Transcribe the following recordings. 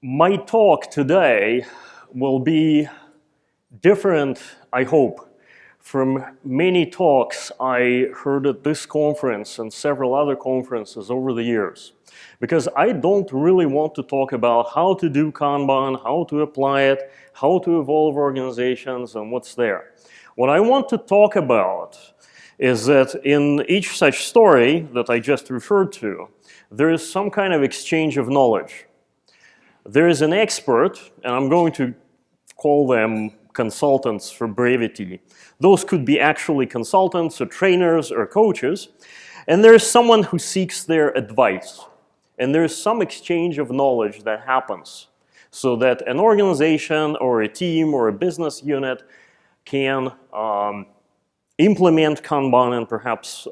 My talk today will be different, I hope, from many talks I heard at this conference and several other conferences over the years. Because I don't really want to talk about how to do Kanban, how to apply it, how to evolve organizations, and what's there. What I want to talk about is that in each such story that I just referred to, there is some kind of exchange of knowledge. There is an expert, and I'm going to call them consultants for brevity. Those could be actually consultants or trainers or coaches. And there's someone who seeks their advice. And there's some exchange of knowledge that happens so that an organization or a team or a business unit can implement Kanban and perhaps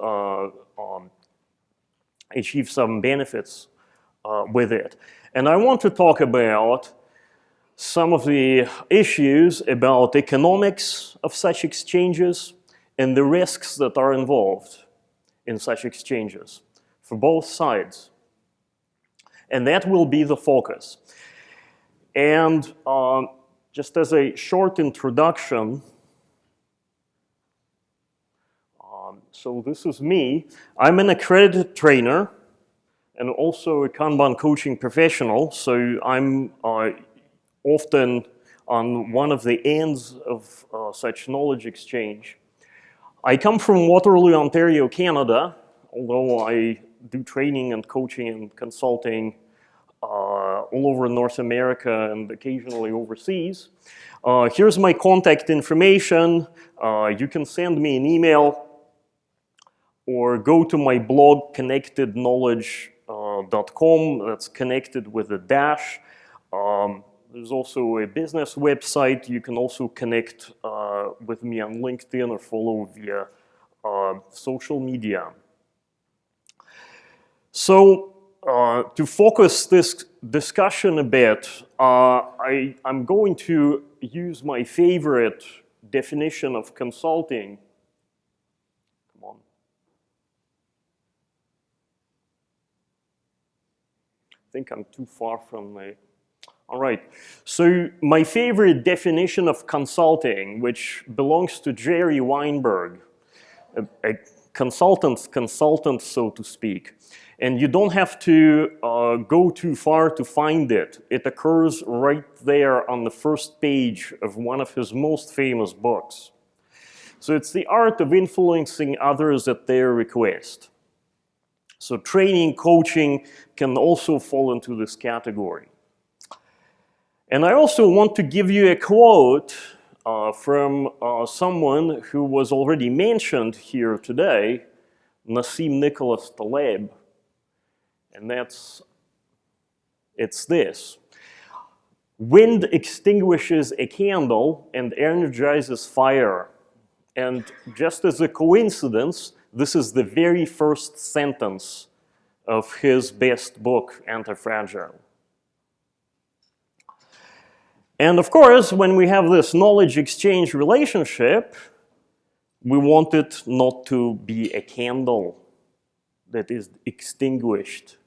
achieve some benefits with it. And I want to talk about some of the issues about economics of such exchanges and the risks that are involved in such exchanges for both sides. And that will be the focus. And just as a short introduction, so this is me. I'm an accredited trainer and also a Kanban coaching professional, so I'm often on one of the ends of such knowledge exchange. I come from Waterloo, Ontario, Canada, although I do training and coaching and consulting all over North America and occasionally overseas. Here's my contact information. You can send me an email or go to my blog, connectedknowledge.com. That's connected with a dash. There's also a business website. You can also connect with me on LinkedIn or follow via social media. So to focus this discussion a bit, I'm going to use my favorite definition of consulting. Come on. I think I'm too far from the... All right, so my favorite definition of consulting, which belongs to Jerry Weinberg, a consultant's consultant, so to speak. And you don't have to go too far to find it. It occurs right there on the first page of one of his most famous books. So it's the art of influencing others at their request. So training, coaching can also fall into this category. And I also want to give you a quote from someone who was already mentioned here today, Nassim Nicholas Taleb. And it's this. Wind extinguishes a candle and energizes fire. And just as a coincidence, this is the very first sentence of his best book, Anti-Fragile. And of course, when we have this knowledge exchange relationship, we want it not to be a candle that is extinguished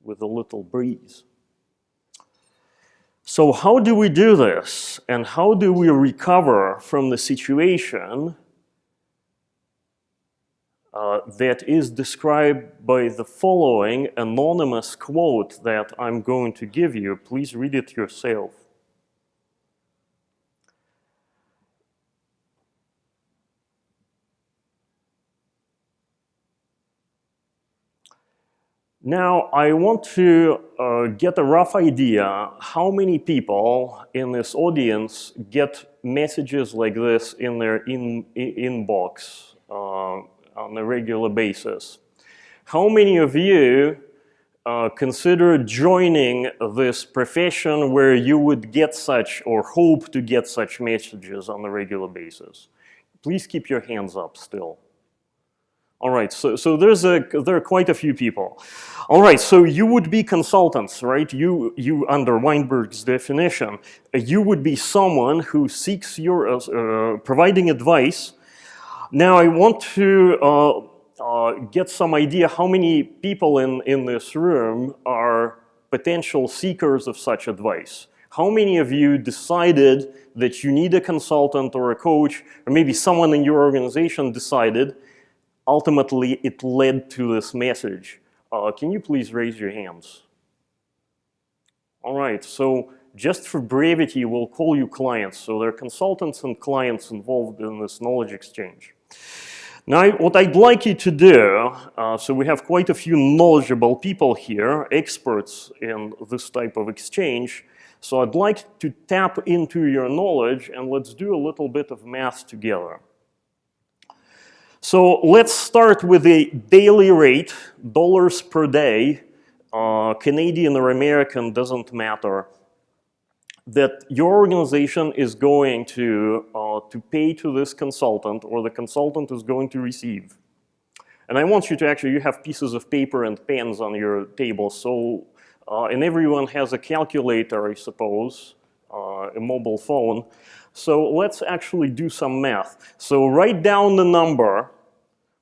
with a little breeze. So how do we do this? And how do we recover from the situation that is described by the following anonymous quote that I'm going to give you? Please read it yourself. Now, I want to get a rough idea how many people in this audience get messages like this in their inbox on a regular basis. How many of you consider joining this profession where you would get such or hope to get such messages on a regular basis? Please keep your hands up still. All right, so there are quite a few people. All right, so you would be consultants, right? You under Weinberg's definition, you would be someone who seeks your providing advice. Now I want to get some idea how many people in this room are potential seekers of such advice? How many of you decided that you need a consultant or a coach, or maybe someone in your organization decided, ultimately it led to this message? Can you please raise your hands? All right, so just for brevity, we'll call you clients. So there are consultants and clients involved in this knowledge exchange. Now, what I'd like you to do, so we have quite a few knowledgeable people here, experts in this type of exchange. So I'd like to tap into your knowledge and let's do a little bit of math together. So let's start with a daily rate, dollars per day, Canadian or American, doesn't matter, that your organization is going to pay to this consultant, or the consultant is going to receive. And I want you to actually, you have pieces of paper and pens on your table, so, and everyone has a calculator, I suppose, a mobile phone. So let's actually do some math. So write down the number,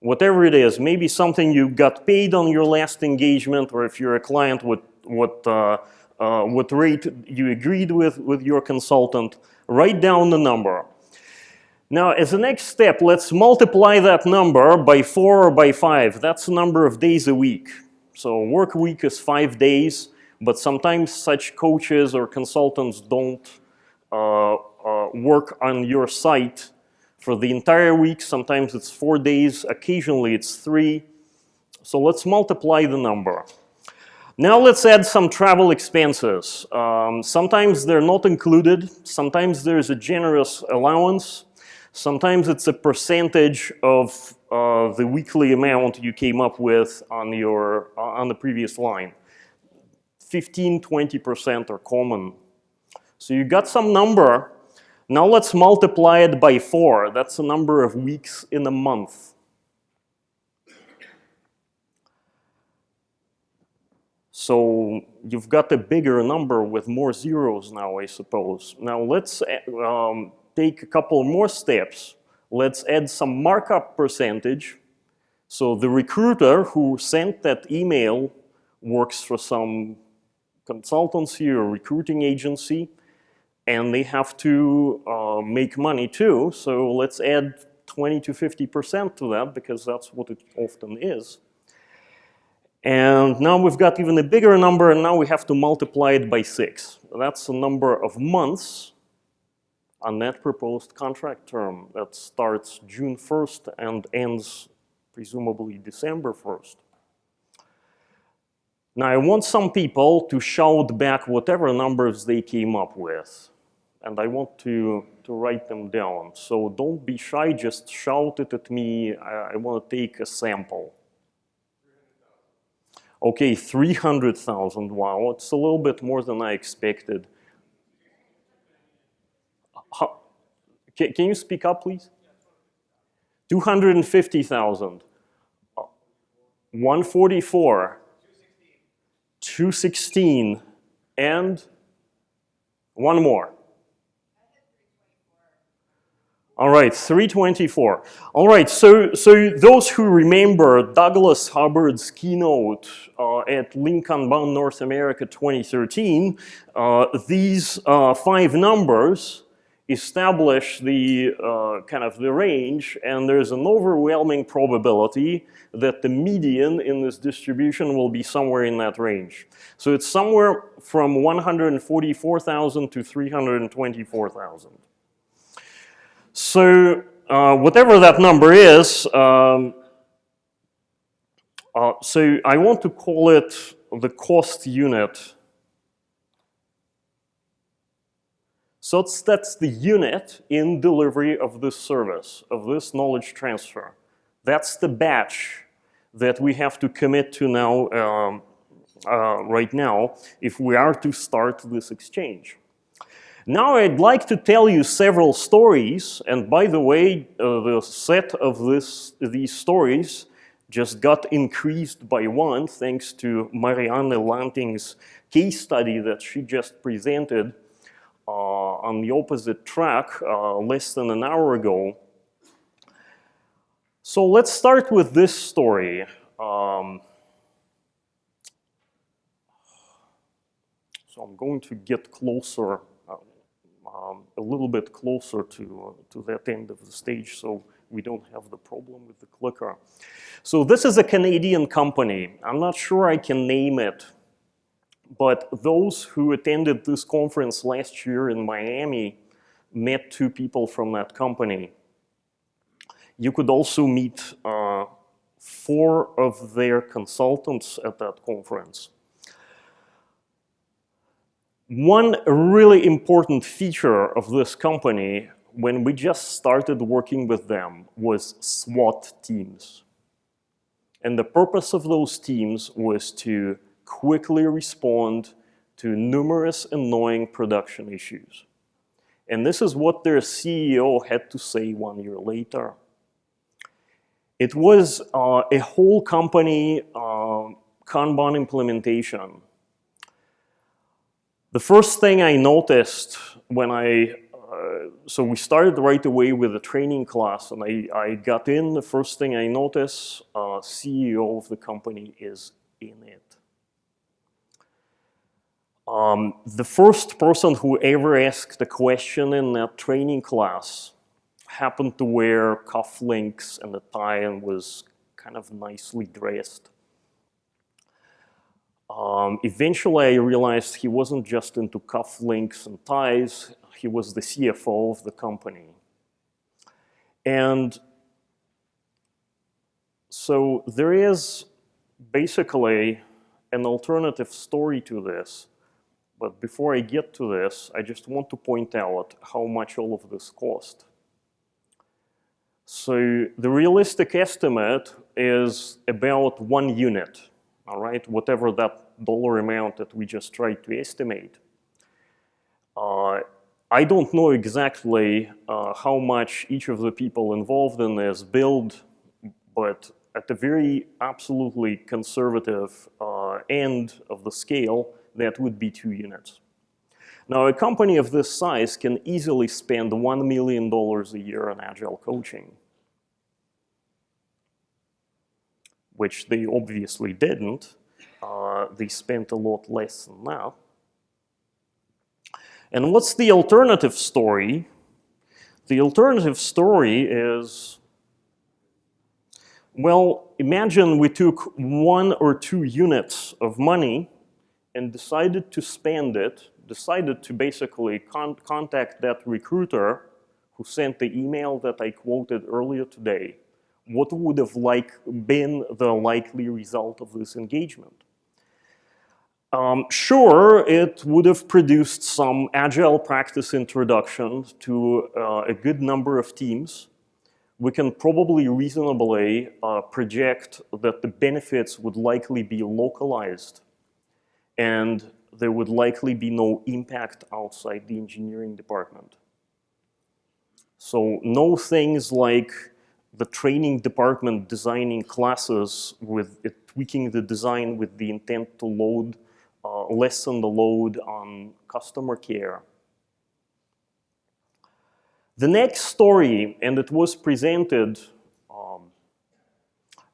whatever it is, maybe something you got paid on your last engagement, or if you're a client, what rate you agreed with your consultant. Write down the number. Now, as the next step, let's multiply that number by 4 or by 5. That's the number of days a week. So work week is 5 days, but sometimes such coaches or consultants don't work on your site for the entire week. Sometimes it's 4 days, occasionally it's 3. So let's multiply the number. Now let's add some travel expenses. Sometimes they're not included. Sometimes there's a generous allowance. Sometimes it's a percentage of the weekly amount you came up with on the previous line. 15, 20% are common. So you got some number. Now let's multiply it by 4. That's the number of weeks in a month. So you've got a bigger number with more zeros now, I suppose. Now let's take a couple more steps. Let's add some markup percentage. So the recruiter who sent that email works for some consultancy or recruiting agency, and they have to make money too. So let's add 20 to 50% to that, because that's what it often is. And now we've got even a bigger number, and now we have to multiply it by 6. That's the number of months on that proposed contract term that starts June 1st and ends presumably December 1st. Now I want some people to shout back whatever numbers they came up with, and I want to write them down. So don't be shy, just shout it at me. I want to take a sample. Okay, 300,000, wow, it's a little bit more than I expected. Can you speak up, please? 250,000. 144. 216. And one more. All right, 324. All right, so those who remember Douglas Hubbard's keynote at Kanban North America 2013, these 5 numbers establish the kind of the range, and there's an overwhelming probability that the median in this distribution will be somewhere in that range. So it's somewhere from 144,000 to 324,000. So whatever that number is, so I want to call it the cost unit. So that's the unit in delivery of this service, of this knowledge transfer. That's the batch that we have to commit to now, right now, if we are to start this exchange. Now I'd like to tell you several stories, and by the way, the set of these stories just got increased by 1 thanks to Marianne Lanting's case study that she just presented on the opposite track less than an hour ago. So let's start with this story. So I'm going to get closer, a little bit closer to that end of the stage so we don't have the problem with the clicker. So this is a Canadian company. I'm not sure I can name it, but those who attended this conference last year in Miami met 2 people from that company. You could also meet 4 of their consultants at that conference. One really important feature of this company when we just started working with them was SWAT teams. And the purpose of those teams was to quickly respond to numerous annoying production issues. And this is what their CEO had to say 1 year later. It was a whole company Kanban implementation. The first thing I noticed when so we started right away with a training class, and I got in. The first thing I noticed, CEO of the company is in it. The first person who ever asked a question in that training class happened to wear cufflinks and a tie and was kind of nicely dressed. Eventually, I realized he wasn't just into cufflinks and ties. He was the CFO of the company. And so there is basically an alternative story to this. But before I get to this, I just want to point out how much all of this cost. So the realistic estimate is about 1 unit, all right, whatever that dollar amount that we just tried to estimate. I don't know exactly how much each of the people involved in this build, but at the very absolutely conservative end of the scale, that would be 2 units. Now, a company of this size can easily spend $1 million a year on agile coaching, which they obviously didn't. They spent a lot less than that. And what's the alternative story? The alternative story is, well, imagine we took 1 or 2 units of money and decided to spend it, decided to basically contact that recruiter who sent the email that I quoted earlier today. What would have been the likely result of this engagement? Sure, it would have produced some agile practice introduction to a good number of teams. We can probably reasonably project that the benefits would likely be localized, and there would likely be no impact outside the engineering department. So no things like the training department designing classes with it, tweaking the design with the intent to lessen the load on customer care. The next story, and it was presented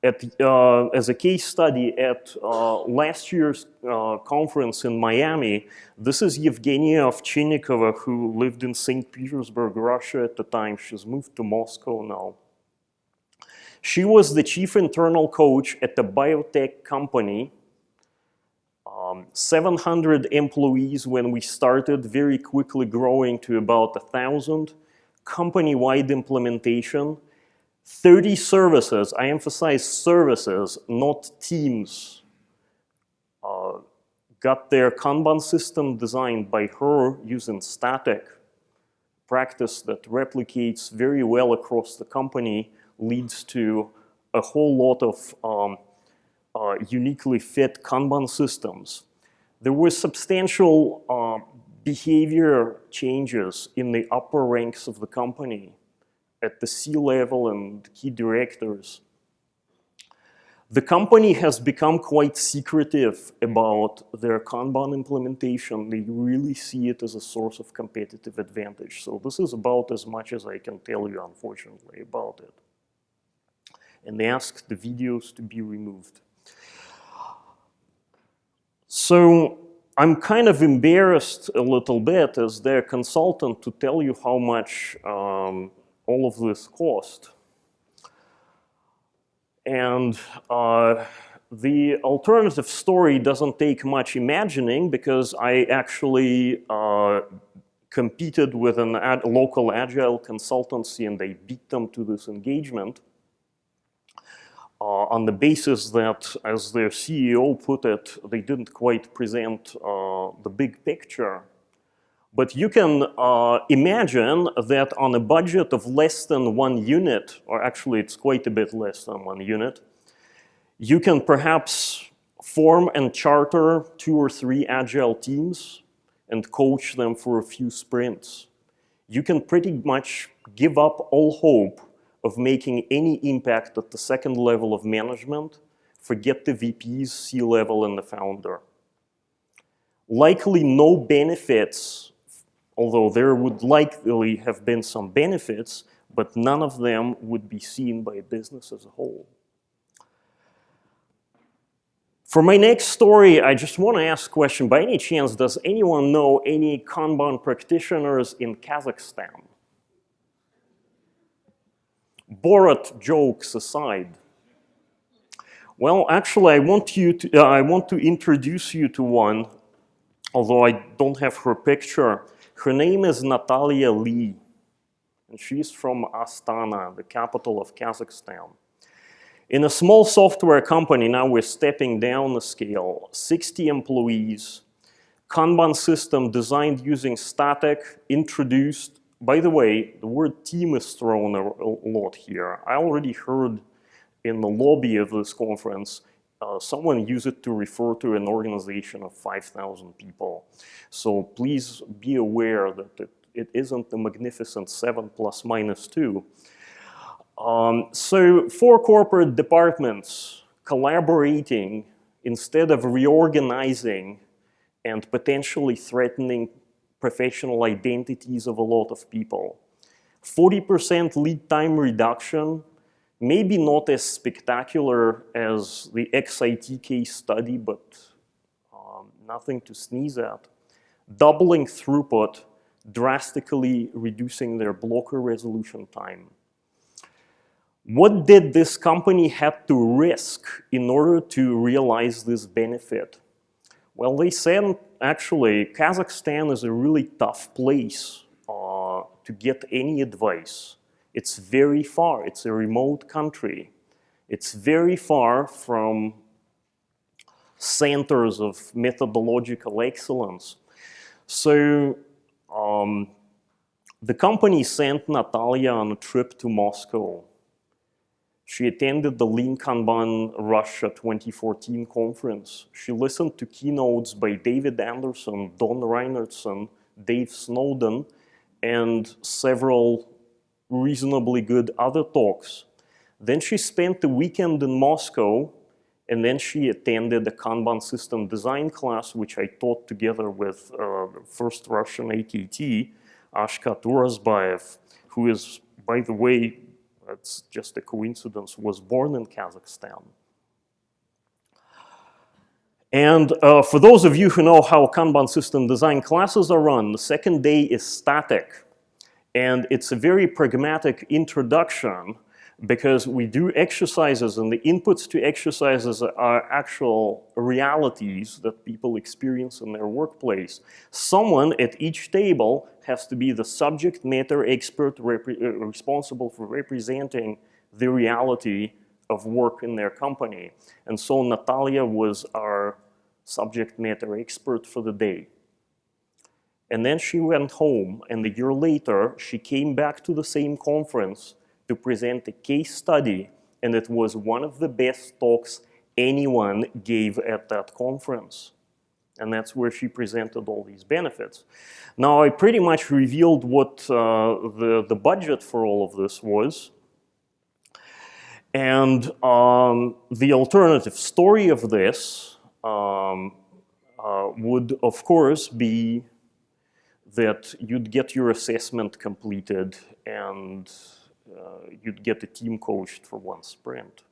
as a case study at last year's conference in Miami. This is Evgenia Ovchinnikova, who lived in St. Petersburg, Russia at the time. She's moved to Moscow now. She was the chief internal coach at a biotech company. 700 employees when we started, very quickly growing to about 1,000. Company-wide implementation. 30 services, I emphasize services, not teams, got their Kanban system designed by her using static practice that replicates very well across the company, leads to a whole lot of uniquely fit Kanban systems. There were substantial behavior changes in the upper ranks of the company, at the C-level and key directors. The company has become quite secretive about their Kanban implementation. They really see it as a source of competitive advantage. So this is about as much as I can tell you, unfortunately, about it. And they asked the videos to be removed. So I'm kind of embarrassed a little bit as their consultant to tell you how much all of this cost. And the alternative story doesn't take much imagining because I actually competed with a local agile consultancy and they beat them to this engagement on the basis that, as their CEO put it, they didn't quite present the big picture. But you can imagine that on a budget of less than 1 unit, or actually it's quite a bit less than 1 unit, you can perhaps form and charter 2 or 3 agile teams and coach them for a few sprints. You can pretty much give up all hope of making any impact at the second level of management, forget the VPs, C-level, and the founder. Likely no benefits, although there would likely have been some benefits, but none of them would be seen by business as a whole. For my next story, I just want to ask a question. By any chance, does anyone know any Kanban practitioners in Kazakhstan? Borat jokes aside. Well, actually, I want to introduce you to one, although I don't have her picture. Her name is Natalia Lee, and she's from Astana, the capital of Kazakhstan. In a small software company, now we're stepping down the scale, 60 employees, Kanban system designed using static, introduced. By the way, the word team is thrown a lot here. I already heard in the lobby of this conference, someone use it to refer to an organization of 5,000 people. So please be aware that it isn't the magnificent 7 plus minus 2. So 4 corporate departments collaborating instead of reorganizing and potentially threatening professional identities of a lot of people. 40% lead time reduction, maybe not as spectacular as the XIT case study, but nothing to sneeze at. Doubling throughput, drastically reducing their blocker resolution time. What did this company have to risk in order to realize this benefit? Well, they said, actually, Kazakhstan is a really tough place to get any advice. It's very far. It's a remote country. It's very far from centers of methodological excellence. So the company sent Natalia on a trip to Moscow. She attended the Lean Kanban Russia 2014 conference. She listened to keynotes by David Anderson, Don Reinertson, Dave Snowden, and several reasonably good other talks. Then she spent the weekend in Moscow, and then she attended a Kanban system design class, which I taught together with the first Russian AKT, Ashkat Urazbayev, who is, by the way, that's just a coincidence, was born in Kazakhstan. And for those of you who know how Kanban system design classes are run, the second day is static. And it's a very pragmatic introduction because we do exercises, and the inputs to exercises are actual realities that people experience in their workplace. Someone at each table has to be the subject matter expert responsible for representing the reality of work in their company. And so Natalia was our subject matter expert for the day. And then she went home, and a year later, she came back to the same conference to present a case study, and it was one of the best talks anyone gave at that conference. And that's where she presented all these benefits. Now, I pretty much revealed what the budget for all of this was. And the alternative story of this would, of course, be that you'd get your assessment completed and you'd get a team coached for 1 sprint.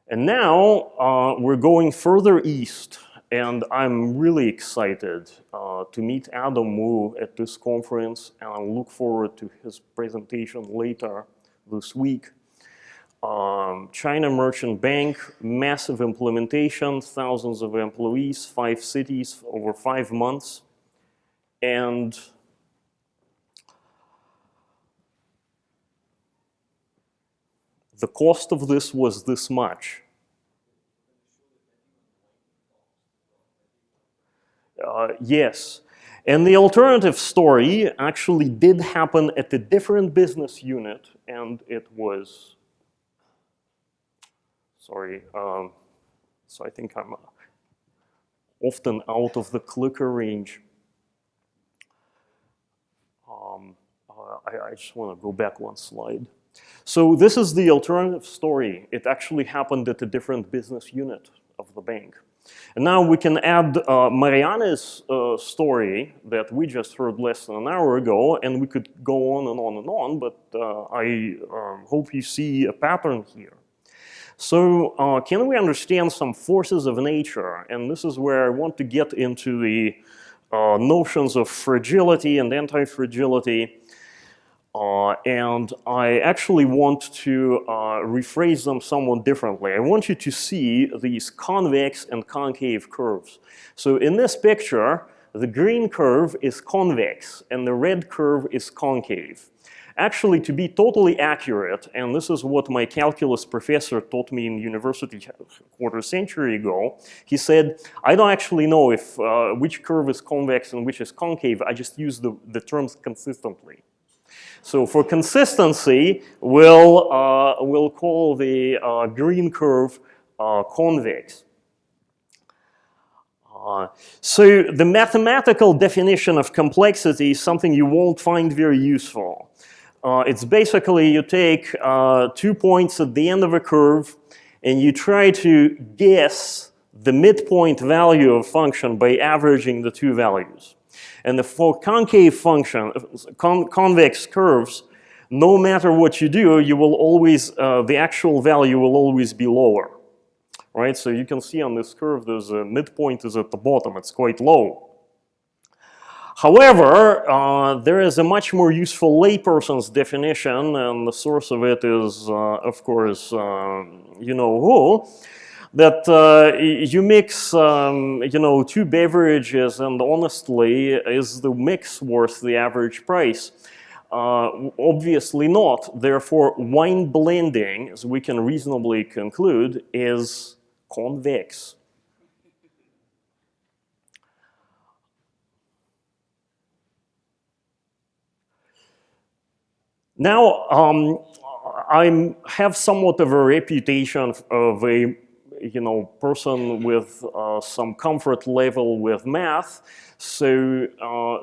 And now we're going further east, And I'm really excited to meet Adam Wu at this conference, and I look forward to his presentation later this week. China Merchant Bank, massive implementation, thousands of employees, 5 cities over 5 months. And the cost of this was this much. Yes. And the alternative story actually did happen at a different business unit, and it was, sorry, so I think I'm often out of the clicker range. I just want to go back one slide. So this is the alternative story. It actually happened at a different business unit of the bank. And now we can add Marianne's story that we just heard less than an hour ago, and we could go on and on and on, but I hope you see a pattern here. So can we understand some forces of nature? And this is where I want to get into the notions of fragility and anti-fragility. And I actually want to rephrase them somewhat differently. I want you to see these convex and concave curves. So in this picture, the green curve is convex and the red curve is concave. Actually, to be totally accurate, and this is what my calculus professor taught me in university a quarter century ago, he said, I don't actually know if which curve is convex and which is concave, I just use the terms consistently. So for consistency, we'll call the green curve convex. So the mathematical definition of complexity is something you won't find very useful. It's basically you take 2 points at the end of a curve and you try to guess the midpoint value of a function by averaging the 2 values. And for concave function, convex curves, no matter what you do, you will always, the actual value will always be lower, right? So you can see on this curve, there's a midpoint is at the bottom, it's quite low. However, there is a much more useful layperson's definition, and the source of it is, of course, you know who. That you mix, you know, 2 beverages, and honestly, is the mix worth the average price? Obviously not. Therefore, wine blending, as we can reasonably conclude, is convex. Now, I have somewhat of a reputation of a person with some comfort level with math. So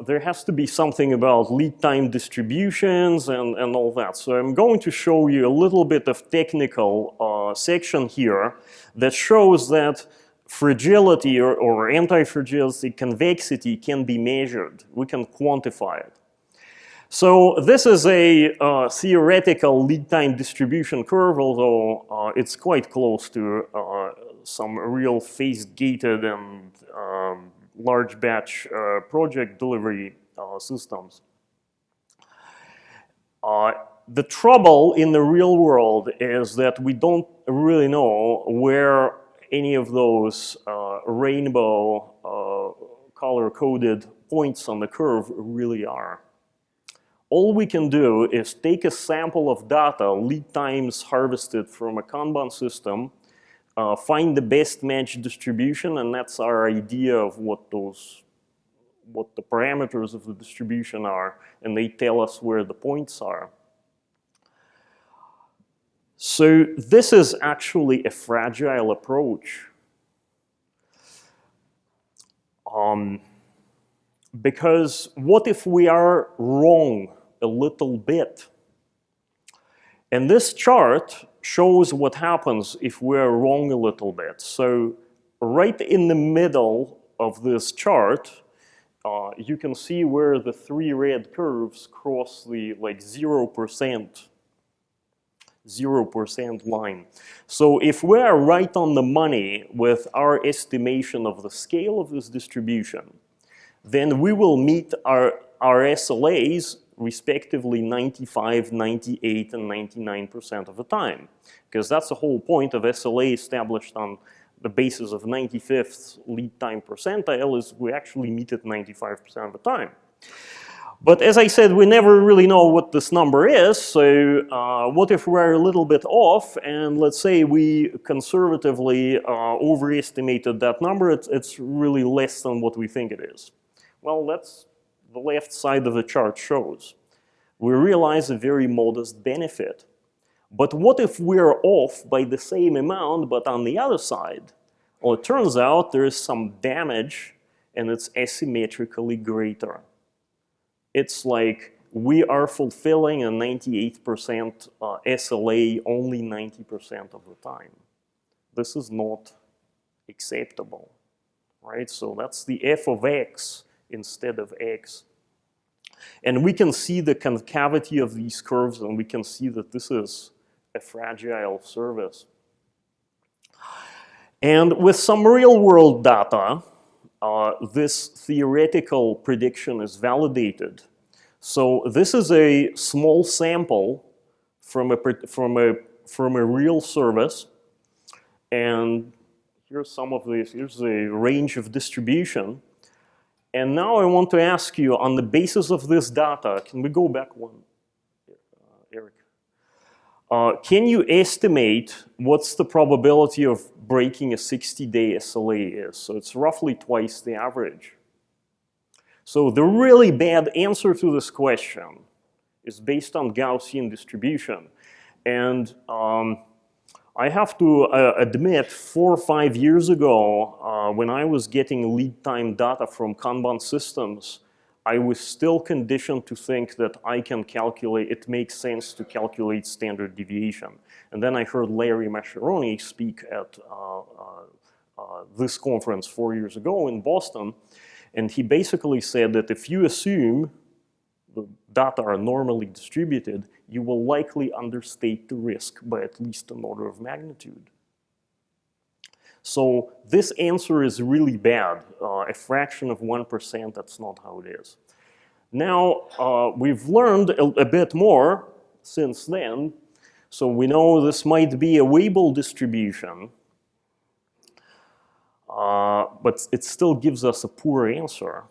there has to be something about lead time distributions and all that. So I'm going to show you a little bit of technical section here that shows that fragility or anti-fragility convexity can be measured. We can quantify it. So this is a theoretical lead time distribution curve, although it's quite close to some real phase-gated and large batch project delivery systems. The trouble in the real world is that we don't really know where any of those rainbow color-coded points on the curve really are. All we can do is take a sample of data, lead times harvested from a Kanban system, find the best match distribution, and that's our idea of what the parameters of the distribution are, and they tell us where the points are. So this is actually a fragile approach. Because what if we are wrong a little bit? And this chart shows what happens if we're wrong a little bit. So right in the middle of this chart, you can see where the 3 red curves cross the 0% 0% line. So if we are right on the money with our estimation of the scale of this distribution, then we will meet our SLAs respectively 95, 98, and 99% of the time. Because that's the whole point of SLA established on the basis of 95th lead time percentile is we actually meet it 95% of the time. But as I said, we never really know what this number is, so what if we're a little bit off and let's say we conservatively overestimated that number, it's really less than what we think it is. Well, that's the left side of the chart shows. We realize a very modest benefit. But what if we're off by the same amount, but on the other side? Well, it turns out there is some damage and it's asymmetrically greater. It's like we are fulfilling a 98% SLA only 90% of the time. This is not acceptable, right? So that's the f of x instead of x. And we can see the concavity of these curves, and we can see that this is a fragile service. And with some real-world data, this theoretical prediction is validated. So this is a small sample from a real service, and here's some of this. Here's the range of distribution. And now I want to ask you, on the basis of this data, can we go back one, Eric? Can you estimate what's the probability of breaking a 60-day SLA is? So it's roughly twice the average. So the really bad answer to this question is based on Gaussian distribution. And I have to admit, 4 or 5 years ago, when I was getting lead time data from Kanban systems, I was still conditioned to think that I can calculate, it makes sense to calculate standard deviation. And then I heard Larry Mascheroni speak at this conference 4 years ago in Boston, and he basically said that if you assume the data are normally distributed, you will likely understate the risk by at least an order of magnitude. So this answer is really bad. A fraction of 1%, that's not how it is. Now, we've learned a bit more since then. So we know this might be a Weibull distribution, but it still gives us a poor answer.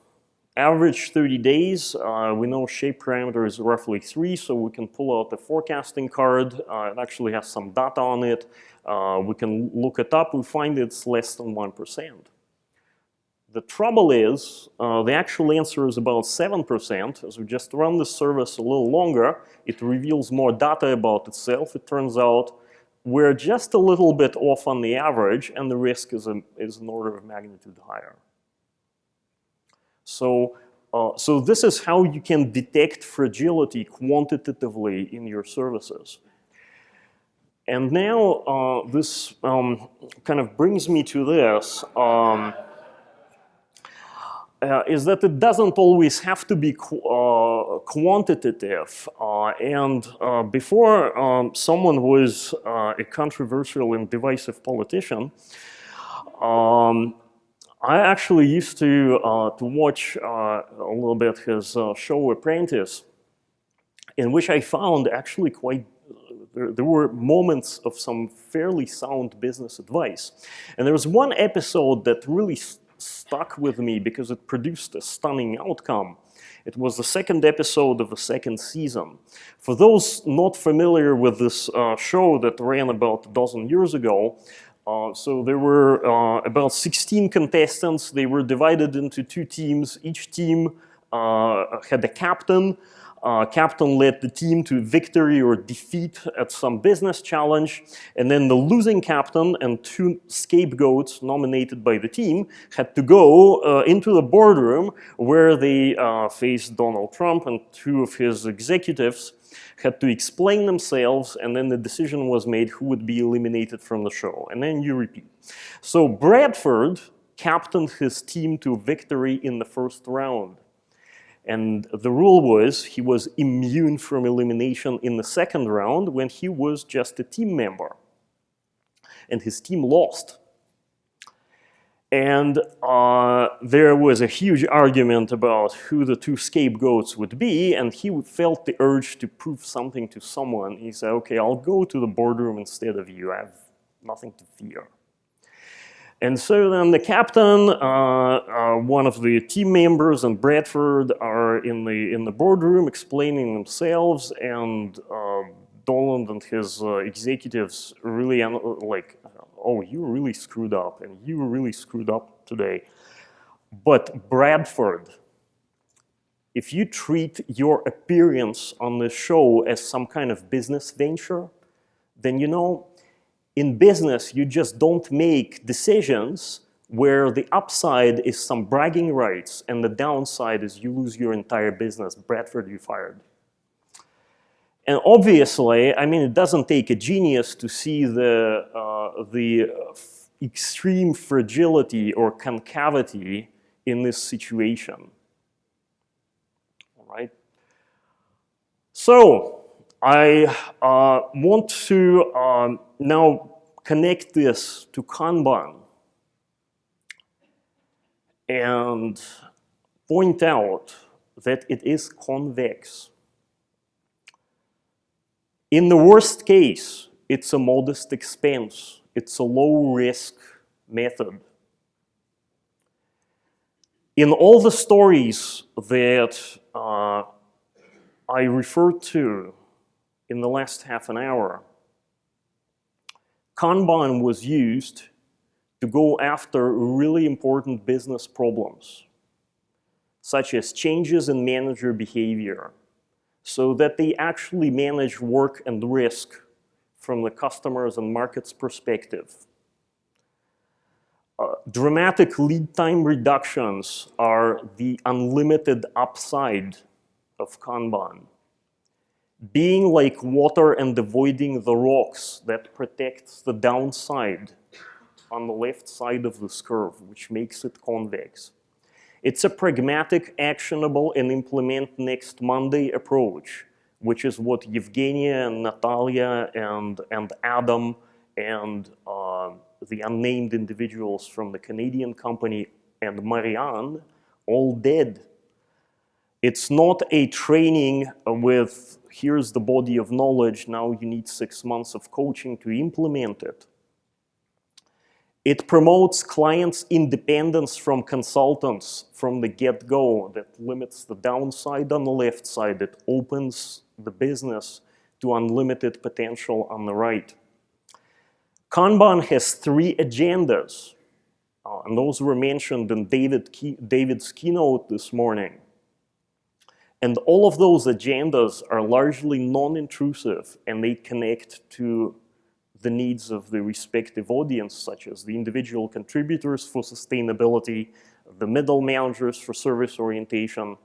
Average 30 days, we know shape parameter is roughly 3, so we can pull out the forecasting card. It actually has some data on it. We can look it up. We find it's less than 1%. The trouble is, the actual answer is about 7%. As we just run the service a little longer, it reveals more data about itself. It turns out we're just a little bit off on the average, and the risk is an order of magnitude higher. So this is how you can detect fragility quantitatively in your services. And now this kind of brings me to this, is that it doesn't always have to be quantitative. Before someone was a controversial and divisive politician, I actually used to watch a little bit his show Apprentice, in which I found actually quite, there were moments of some fairly sound business advice. And there was one episode that really stuck with me because it produced a stunning outcome. It was the second episode of the second season. For those not familiar with this show that ran about a dozen years ago, so there were about 16 contestants. They were divided into 2 teams. Each team had a captain. Captain led the team to victory or defeat at some business challenge. And then the losing captain and 2 scapegoats nominated by the team had to go into the boardroom where they faced Donald Trump, and 2 of his executives had to explain themselves, and then the decision was made who would be eliminated from the show. And then you repeat. So Bradford captained his team to victory in the first round. And the rule was he was immune from elimination in the second round when he was just a team member. And his team lost. And there was a huge argument about who the two scapegoats would be, and he felt the urge to prove something to someone. He said, okay, I'll go to the boardroom instead of you. I have nothing to fear. And so then the captain, one of the team members, and Bradford are in the boardroom explaining themselves, and Dolan and his executives really like, oh, you really screwed up, and you really screwed up today. But Bradford, if you treat your appearance on the show as some kind of business venture, then you know, in business, you just don't make decisions where the upside is some bragging rights and the downside is you lose your entire business. Bradford, you fired. And obviously, I mean, it doesn't take a genius to see the extreme fragility or concavity in this situation. All right. So I want to now connect this to Kanban and point out that it is convex. In the worst case, it's a modest expense. It's a low-risk method. In all the stories that I referred to in the last half an hour, Kanban was used to go after really important business problems, such as changes in manager behavior, so that they actually manage work and risk from the customers and markets perspective. Dramatic lead time reductions are the unlimited upside of Kanban. Being like water and avoiding the rocks that protects the downside on the left side of this curve, which makes it convex. It's a pragmatic, actionable, and implement next Monday approach, which is what Evgenia and Natalia and Adam and the unnamed individuals from the Canadian company and Marianne all did. It's not a training with, here's the body of knowledge, now you need 6 months of coaching to implement it. It promotes clients' independence from consultants from the get-go. That limits the downside on the left side. It opens the business to unlimited potential on the right. Kanban has 3 agendas, and those were mentioned in David's keynote this morning. And all of those agendas are largely non-intrusive, and they connect to the needs of the respective audience, such as the individual contributors for sustainability, the middle managers for service orientation,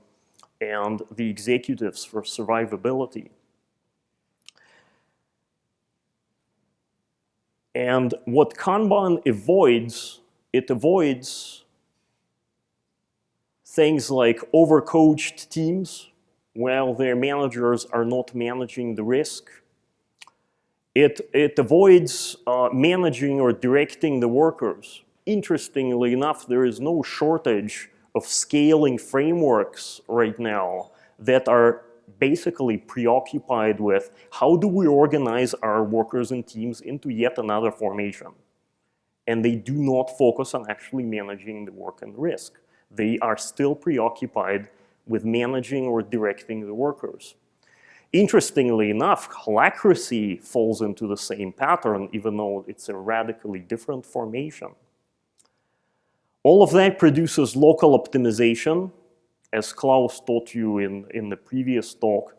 and the executives for survivability. And what Kanban avoids, it avoids things like overcoached teams, while their managers are not managing the risk. It avoids managing or directing the workers. Interestingly enough, there is no shortage of scaling frameworks right now that are basically preoccupied with how do we organize our workers and teams into yet another formation. And they do not focus on actually managing the work and risk. They are still preoccupied with managing or directing the workers. Interestingly enough, holacracy falls into the same pattern, even though it's a radically different formation. All of that produces local optimization, as Klaus taught you in the previous talk.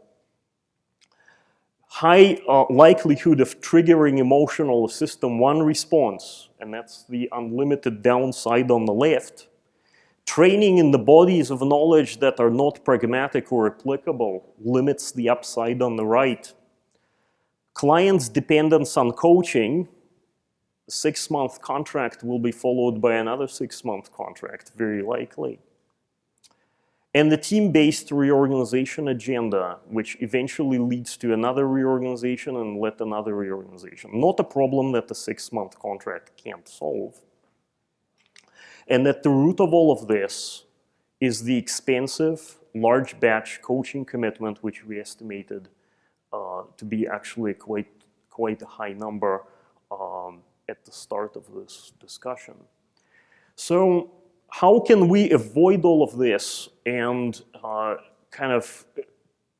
High likelihood of triggering emotional system 1 response, and that's the unlimited downside on the left. Training in the bodies of knowledge that are not pragmatic or applicable limits the upside on the right. Clients' dependence on coaching, a 6-month contract will be followed by another 6-month contract, very likely. and the team-based reorganization agenda, which eventually leads to another reorganization and yet another reorganization. Not a problem that the 6-month contract can't solve. And at the root of all of this is the expensive, large batch coaching commitment, which we estimated to be actually quite a high number at the start of this discussion. So how can we avoid all of this and kind of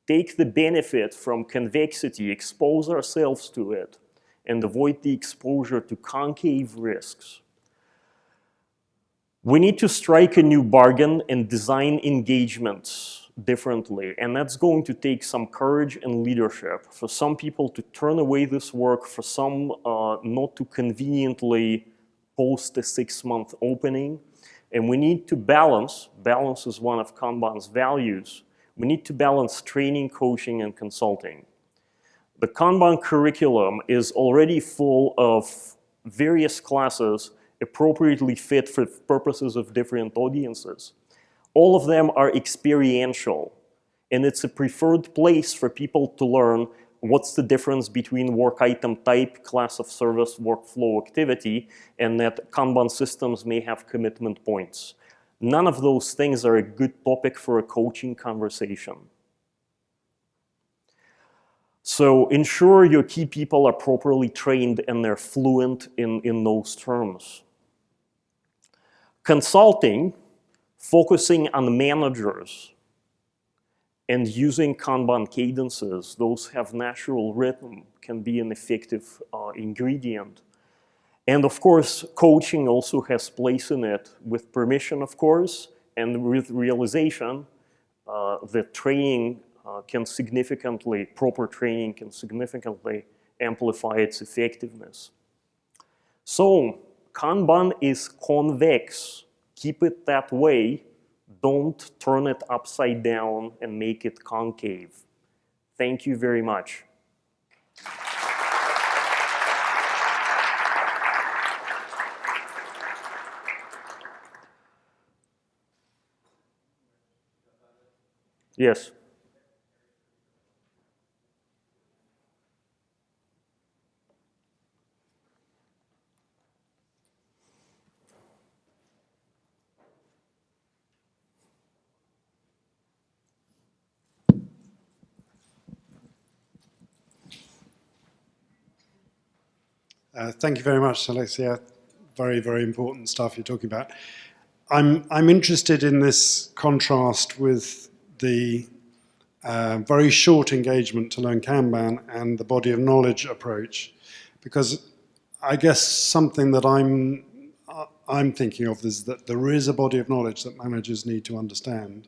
take the benefit from convexity, expose ourselves to it, and avoid the exposure to concave risks? We need to strike a new bargain and design engagements differently, and that's going to take some courage and leadership. For some people to turn away this work, for some not to conveniently post a 6-month opening. And we need to balance is one of Kanban's values, we need to balance training, coaching, and consulting. The Kanban curriculum is already full of various classes appropriately fit for purposes of different audiences. All of them are experiential, and it's a preferred place for people to learn what's the difference between work item type, class of service, workflow activity, and that Kanban systems may have commitment points. None of those things are a good topic for a coaching conversation. So ensure your key people are properly trained and they're fluent in those terms. Consulting, focusing on managers and using Kanban cadences, those have natural rhythm, can be an effective ingredient. And of course, coaching also has place in it with permission, of course, and with realization that training proper training can significantly amplify its effectiveness. So, Kanban is convex. Keep it that way. Don't turn it upside down and make it concave. Thank you very much. Yes. Thank you very much, Alexei. Very, very important stuff you're talking about. I'm interested in this contrast with the very short engagement to learn Kanban and the body of knowledge approach, because I guess something that I'm thinking of is that there is a body of knowledge that managers need to understand,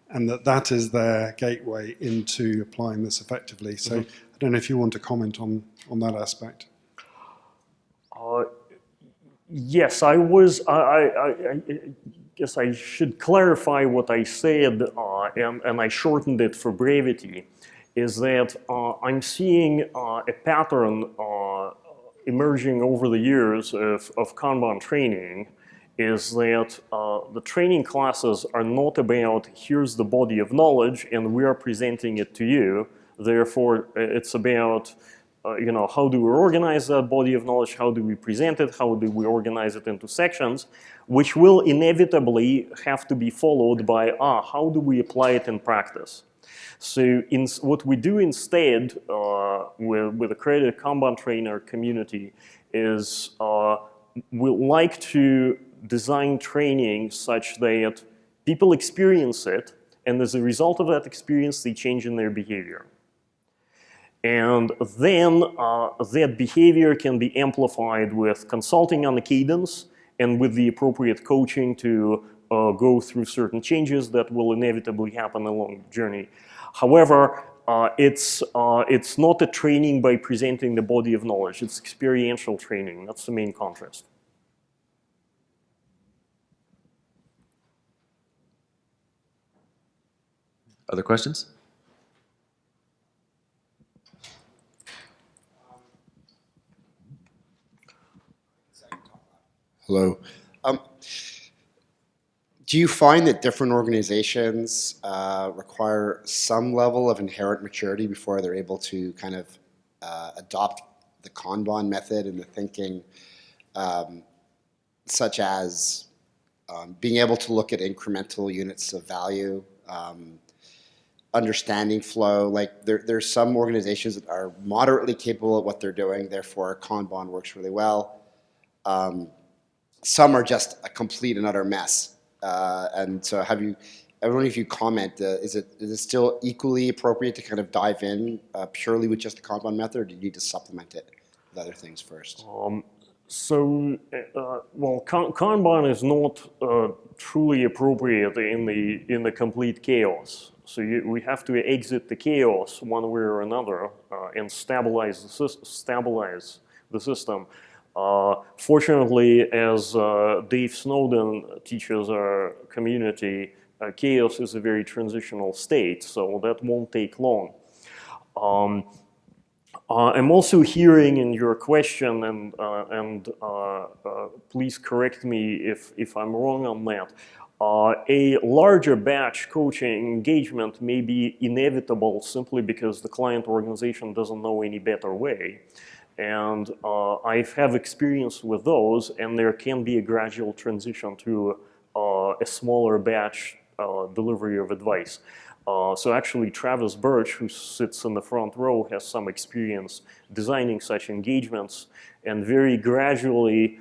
and that is their gateway into applying this effectively. So I don't know if you want to comment on that aspect. Yes, I guess I should clarify what I said, and I shortened it for brevity, is that I'm seeing a pattern emerging over the years of Kanban training, is that the training classes are not about here's the body of knowledge and we are presenting it to you. Therefore, it's about how do we organize that body of knowledge? How do we present it? How do we organize it into sections? Which will inevitably have to be followed by, how do we apply it in practice? So what we do instead with accredited Kanban trainer community is we like to design training such that people experience it, and as a result of that experience, they change in their behavior. And then that behavior can be amplified with consulting on the cadence and with the appropriate coaching to go through certain changes that will inevitably happen along the journey. However, it's not a training by presenting the body of knowledge. It's experiential training. That's the main contrast. Other questions? Hello. Do you find that different organizations require some level of inherent maturity before they're able to kind of adopt the Kanban method and the thinking, such as being able to look at incremental units of value, understanding flow? Like there's some organizations that are moderately capable at what they're doing, therefore Kanban works really well. Some are just a complete and utter mess. And so I wonder if you comment, is it still equally appropriate to kind of dive in purely with just the Kanban method, or do you need to supplement it with other things first? Well, Kanban is not truly appropriate in the complete chaos. So we have to exit the chaos one way or another and stabilize the system. Fortunately, as Dave Snowden teaches our community, chaos is a very transitional state, so that won't take long. I'm also hearing in your question, and please correct me if I'm wrong on that, a larger batch coaching engagement may be inevitable simply because the client organization doesn't know any better way. And I have experience with those, and there can be a gradual transition to a smaller batch delivery of advice. So actually, Travis Birch, who sits in the front row, has some experience designing such engagements and very gradually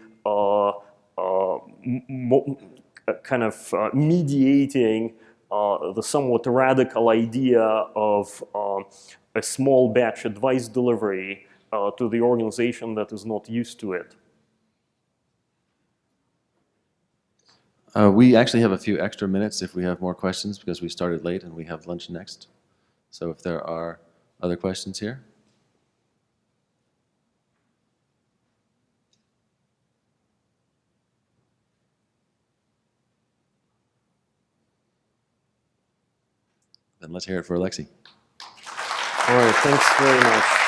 kind of mediating the somewhat radical idea of a small batch advice delivery to the organization that is not used to it. We actually have a few extra minutes if we have more questions because we started late and we have lunch next. So if there are other questions here. Then let's hear it for Alexei. All right, thanks very much.